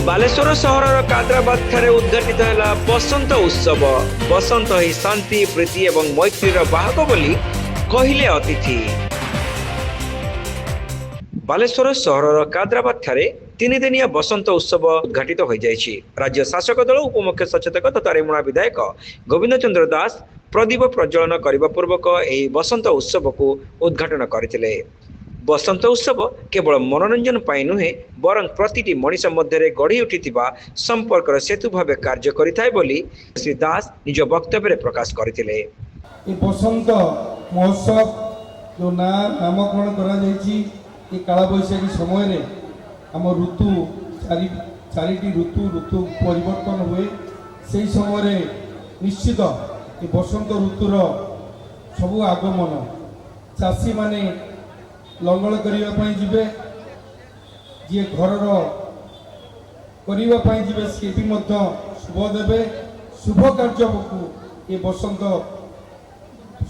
बालेश्वर सहर कादराबाद ठारे उद्घाटित है बसंत उत्सव। बसंत ही शांति प्रीति एवं मैत्रीर बाहक बोली कहिले अतिथि। बालेश्वर सहर कादराबाद ठारे तीन दिनिया बसंत उत्सव उद्घाटित हो जाइछि। राज्य शासक दल उपमुख्य सचेतक तथा रेमुणा विधायक गोविंद चंद्र दास प्रदीप प्रज्वलन करने पूर्वक यह बसंत उत्सव को उद्घाटन करथिले। बसंत उत्सव केवल मनोरंजन पाई नुहे बरं प्रतिटी मनीष मध्य गढ़ी उठिथिबा संपर्कर सेतु भाव कार्य करिथाय बोली श्री दास निज वक्तव्य प्रकाश करथिले। बसंत महोत्सव जो नामकरण करा काला बैशाखी समय आम ऋतु चारिटी ऋतु परिवर्तन हुए से समय निश्चित बसंत ऋतुर सबु आगमन चाषी माने लंगल करने जीवे जी घर करने जीवे सी भी शुभ देवे शुभ कार्य को ये बसंत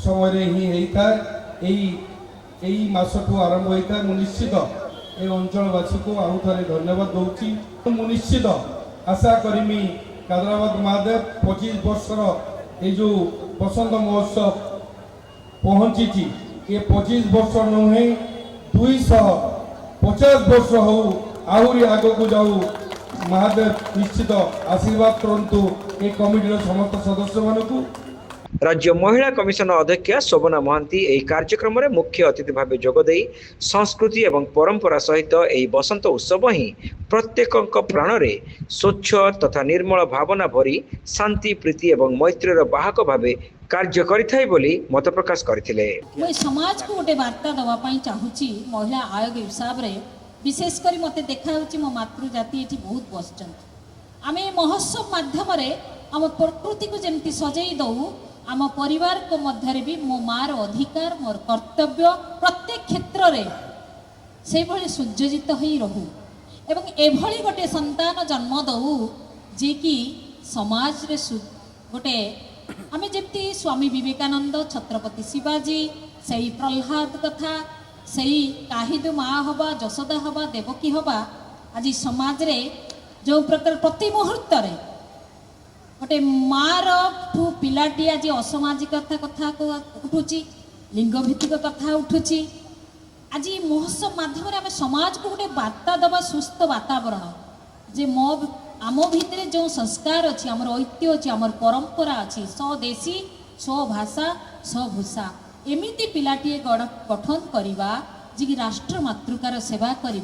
समय ही होता है। यही मासठू आरंभ होता है। निश्चित ये अंचलवासी को आउ थे धन्यवाद दूसरी। मु निश्चित आशा करमी कादराबाद महादेव 25 वर्षर ये जो बसंत महोत्सव पहुंची ये 25 वर्ष नुहे 250 वर्ष हो आहरी आग को जाऊ महादेव निश्चित आशीर्वाद करंतु ये कमिटीर समस्त सदस्य मानू। राज्य महिला कमिशन अध्यक्ष शोभना महांती यह कार्यक्रम में मुख्य अतिथि भाव जोगदे संस्कृति एवं परंपरा सहित यह बसंत उत्सव ही प्रत्येक प्राण रे स्वच्छ तथा निर्मल भावना भरी शांति प्रीति एवं मैत्रीर बाहक भाव कार्य करिथाय बोली मत प्रकाश करथिले। मैं समाज को गोटे वार्ता दवा पाई चाहूची महिला आयोग हिसाब रे विशेष करी मते देखा होची मो मातृ जाति एठी बहुत बसचन आमे महोत्सव माध्यम रे हम प्रकृति को जेमती सजई दऊ आम परिवार को मध्य भी मो मार अधिकार मोर कर्तव्य प्रत्येक क्षेत्र रे से भली सुज्योजित होई रहू एवं एभली गोटे संतान जन्म दऊ जे कि समाज रे गोटे आमे जेमती स्वामी विवेकानंद छत्रपति शिवाजी सही प्रहलाद कथा सही काहिदु माँ हवा यशोदा हवा देवकी हवा आज समाज रे जो प्रकार प्रति मुहूर्त रे गोटे मार पिलाटी आज असामाजिक कथा को उठुची लिंग भित्तिक कथा उठुची। आज महोत्सव माध्यम आम समाज को गोटे वार्ता दबा सुस्थ वातावरण जे मो आम भितर जो संस्कार अच्छी आम ऐतिह्य अच्छी आम परंपरा अच्छी स्वदेशी स्वभाषा स्वभूषा एमती पिलाटीए गठन करवा जी राष्ट्र मातृकार सेवा कर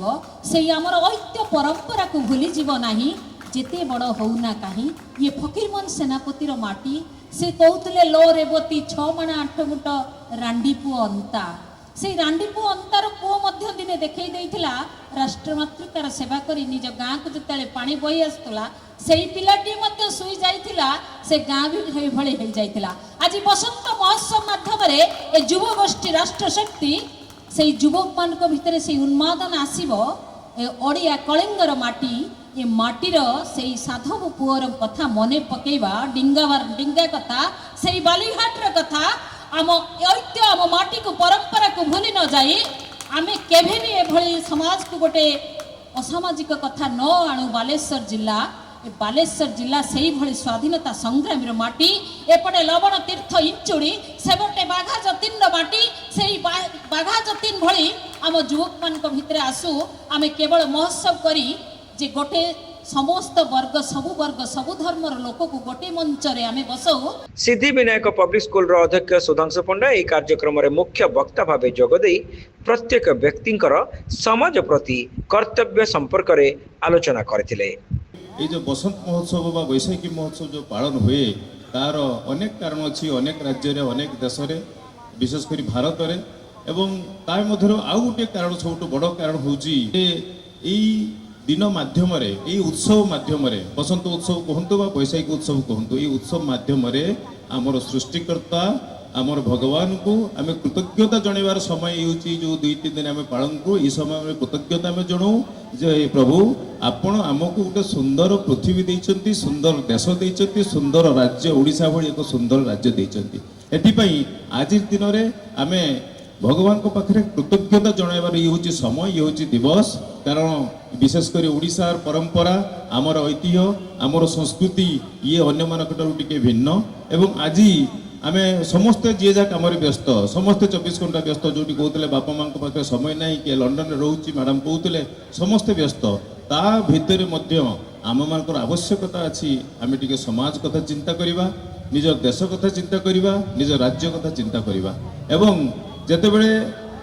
से आमर ऐतिह्य परंपरा को भूली जीव नाही जेते बड़ होना कहीं ये फकीरमोहन सेनापतिर माटी से कहते लो रेवती 6 माण 8 गुंट रांडीपु अंता से रांडीपु अंतार पुओ मध्य दिने देखई देइथिला राष्ट्रमातृकार सेवा करी निज गाँ को जिते पानी बही आसुला से पिलाटी मध्य सुई जाइथिला से गाँ भी भली हो जाइथिला। आज बसंत महोत्सव माध्यम ए युव गोष्ठी राष्ट्र शक्ति से युवक मान भितर से उन्मादन आसीबो ए ओडिया कलिंगर माटी ये माटीर से साधव पुअर कथा मने पकेवा डिंगा कथा से बालीघाटर कथा आम ऐतिह्य आम माटी को परंपरा को भूली न जाई आमे केभे भी एभली समाज को गोटे असामाजिक कथा न आणु। बालेश्वर जिला से भली स्वाधीनता संग्रामी माटी एपटे लवण तीर्थ इंचुड़ी सेपटे बाघा जतीन माटी से बाघा जतीन भली आम युवक मान भितर आसू आमे केवल महोत्सव करी जे गोटे समस्त वर्ग सबु धर्मर लोक को गोटे मंच रे आमे बसऊ। सिद्धि विनायक पब्लिक स्कूल रो अध्यक्ष सुधांशु पंडा यह कार्यक्रम में मुख्य वक्ता भाव जोगदे प्रत्येक व्यक्तिंकर समाज प्रति कर्तव्य संपर्क रे आलोचना करथिले। ये जो बसंत महोत्सव बा वैशाखी महोत्सव जो पालन हुए तार अनेक कारण अच्छी अनेक राज्य रे अनेक देश रे विशेषकर भारत रे एवं तार मध्य आउ गोटे कारण सब बड़ कारण होची दिन माध्यम उत्सव माध्यम बसंत उत्सव कहतु बा वैशाखी उत्सव कहतु ये उत्सव माध्यम आमर सृष्टिकर्ता आमर भगवान को आम कृतज्ञता जनवार समय होची जो 2-3 दिन आम पालन करूँ ये समय कृतज्ञता आम जनाऊँ जे प्रभु आपण आमको गोटे सुंदर पृथ्वी देइचंती सुंदर देश देइचंती सुंदर राज्य ओडिशा भली एक सुंदर राज्य देइचंती एथिपई आज दिन में आम भगवान को पाखरे कृतज्ञता जणाइबार ये होची समय ये होची दिवस कारण विशेषकर ओडिशार परंपरा आमर ऐतिह्य आमर संस्कृति ये अन्य मानकठारु टिके भिन्न एवं आज आमे समस्ते जे जा काम व्यस्त समस्ते 24 घंटा व्यस्त जो कहते बापा माँ पाखे समय ना किए लंडन में रोचे मैडम कहते समस्ते व्यस्त ता भितर आम मान आवश्यकता अच्छी आम टे समाज कथा चिंता करवा निज देश कथा चिंता करवा निज राज्य कथा चिंता करवा एवं जेते बड़े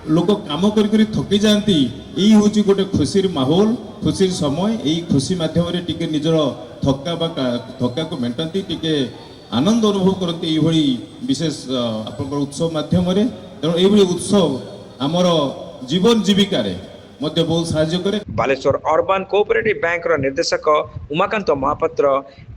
लोक काम करी थकी जाती यही हूँ गोटे खुशी माहौल खुशी समय यही खुशी मध्यम टिके निजर थका को मेटाती टिके आनंद अनुभव करते ये विशेष आप उत्सव मध्यम तेणु ये उत्सव आमर जीवन जीविकार मध्य बहुत साहाय्य करे। बालेश्वर अर्बान कोऑपरेटिव बैंक निर्देशक उमाकांत महापात्र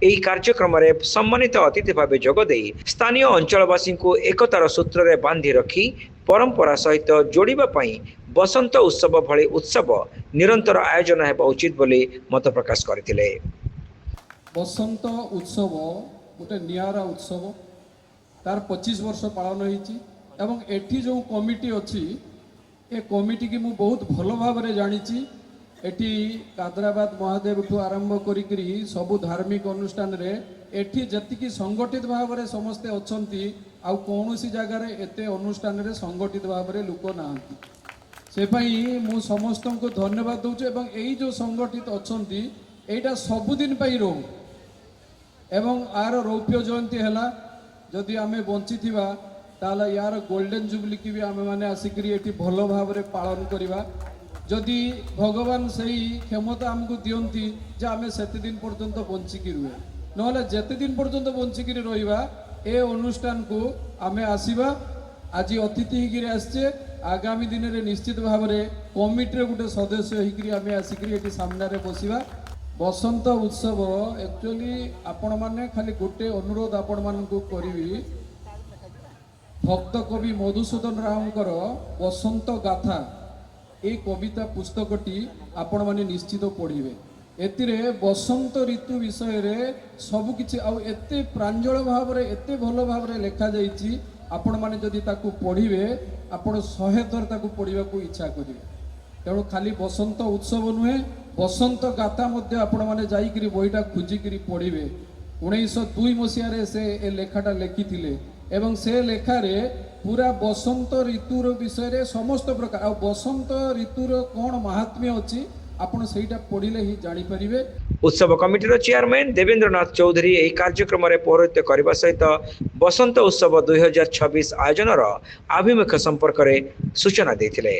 ଏହି କାର୍ଯ୍ୟକ୍ରମରେ ସମ୍ମାନିତ ଅତିଥି ଭାବେ ଯୋଗ ଦେଇ ସ୍ଥାନୀୟ ଅଞ୍ଚଳବାସୀଙ୍କୁ ଏକତାର ସୂତ୍ରରେ ବାନ୍ଧି ରଖି ପରମ୍ପରା ସହିତ ଯୋଡ଼ିବା ପାଇଁ ବସନ୍ତ ଉତ୍ସବ ଭଳି ଉତ୍ସବ ନିରନ୍ତର ଆୟୋଜନ ହେବା ଉଚିତ ବୋଲି ମତ ପ୍ରକାଶ କରିଥିଲେ। बसंत उत्सव गोटे निआरा उत्सव तार 25 वर्ष पालन होती एवं एठी जो कमिटी अच्छी ए कमिटी की मु बहुत भल भाव जानी एठी कादराबाद महादेव ठू आरंभ करी सबु धार्मिक अनुष्ठान रे एठी जतिकी संगठित भाव रे समस्ते अछंती आउ कोनोसी जगह रे एते अनुष्ठान रे संगठित भाव रे लोक नाहंती से पई मु समस्त को धन्यवाद दउछु एवं एई जो संगठित अछंती एटा सबुदिन पई रहू एवं आर रौप्य जयंती है जदि आम बंची थिबा ताला यार गोल्डन जुबली की भी आम मैंने आसिक भल भाव में पालन करवा जदि भगवान सही क्षमता आमको दियंती जे आम से दिन पर्यंत बंचिकी रुहे ना जेते दिन पर्यंत बंचिकी रहा ए अनुष्ठान को आम आसवा आज अतिथि होकर आसचे आगामी दिन में निश्चित भाव में कमिटी गोटे सदस्य होकर आम आसिक सामने बसवा बसंत उत्सव एक्चुअली आपण माने खाली गोटे अनुरोध आपण मानकु करिवि भक्त कवि मधुसूदन रावकर बसंत गाथा ए कविता पुस्तकटी आपण माने निश्चित पढ़िबे एतिरे बसंत ऋतु विषय रे सब किछि आ एते प्रांजल भाव रे एते भल भाव रे लिखा जाइछि आपण माने जदि ताकू पढ़िबे आपण 100 थर ताकू पढ़िबा को इच्छा करिवे तेणु खाली बसंत उत्सव नुहे बसंत गाथा मध्य आपण माने जाइकरी बहीटा खोजिकी पढ़िबे 1902 मसीह से ए लेखाटा लिखिथिले एवं से लेखारे पूरा बसंत ऋतुर विषय रे समस्त प्रकार आ बसंत ऋतुर कौन महात्म्य अच्छी आपण सेटा पढ़िले ही जानि परिबे। उत्सव कमिटीर चेयरमैन देवेंद्रनाथ चौधरी ଏହି କାର୍ଯ୍ୟକ୍ରମରେ ପୌରୋହିତ୍ୟ କରିବା ସହିତ ବସନ୍ତ ଉତ୍ସବ 2026 ଆୟୋଜନର ଆଭିମୁଖ୍ୟ ସମ୍ପର୍କରେ ସୂଚନା ଦେଇଥିଲେ।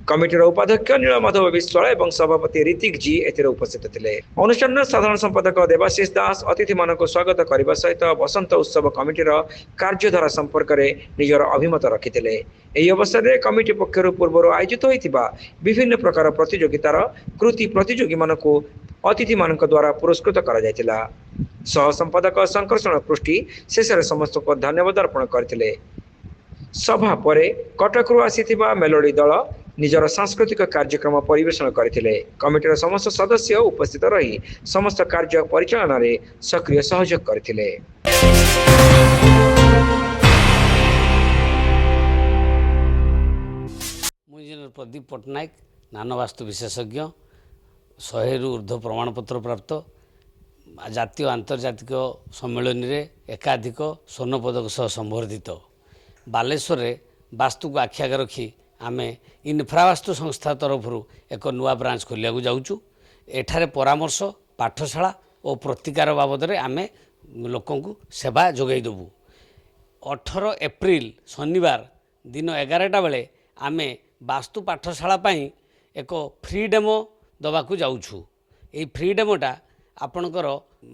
कमिटीर उपाध्यक्ष नीलमाधव विश्वाल और सभापति ऋतिक जी एथिरे उपस्थित थे। अनुष्ठान साधारण संपादक देवाशीष दास अतिथि मानक स्वागत करने सहित बसंत उत्सव कमिटीर कार्यधारा संपर्क में निजर अभिमत रखिते। यह अवसर में कमिटी पक्षर पूर्व आयोजित होता विभिन्न प्रकार प्रतियोगितार कृति प्रतियोगी मानक अतिथि मानक द्वारा पुरस्कृत करा सह संपादक संकर्षण पृष्टि शेष समस्त को धन्यवाद अर्पण करते। सभा पर कटकरू आसीथिबा मेलोडी दल निजर सांस्कृतिक कार्यक्रम परिवेषण करथिले। कमिटीर समस्त सदस्य उपस्थित रही समस्त कार्य परिचालन रे सक्रिय सहयोग करथिले। मु इंजीनियर प्रदीप पट्टनायक नाना वास्तु विशेषज्ञ 100 रु ऊर्ध्व प्रमाणपत्र प्राप्त जातीय आंतर्जातिक सम्मेलन रे एकाधिक स्वर्ण पदक सह संवर्धित बालेश्वर रे वास्तु को आखि आगे रखी आमे इनफ्रावास्तु संस्था तरफ एक नुआ ब्रांच खोलिया जाऊँ। एठारे परामर्श पाठशाला और प्रतिकार बाबद में आमे लोकों को सेवा जोगाई देबू। 18 एप्रिल शनिवार दिन 11टा बेले आमे वास्तु पाठशाला पाई एक फ्री डेमो दबाकू जाऊँ। ये फ्री डेमोटा आपणकर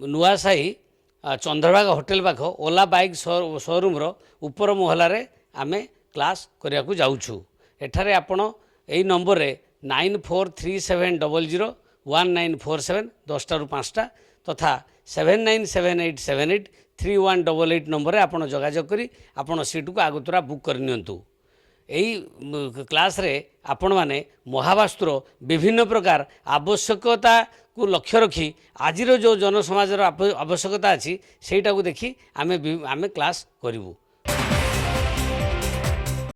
नुआसाही चंद्रभागा होटेल पाख ओला बाइक शोरूम ऊपर मोहल्ला आमे क्लास करने को जाऊँ। एठारे आपण यही नंबर 9437001947 10टा रु 5टा तथा 7978783188 नंबर आपण जोगाजोग करी आपण सीट को आगुतरा बुक कर नियंतु। यही क्लास रे आपण माने महावास्तुर विभिन्न प्रकार आवश्यकता को लक्ष्य रखी आज जो जनसमाजर आवश्यकता अच्छी सेटा को देखी आमे क्लास करिवु।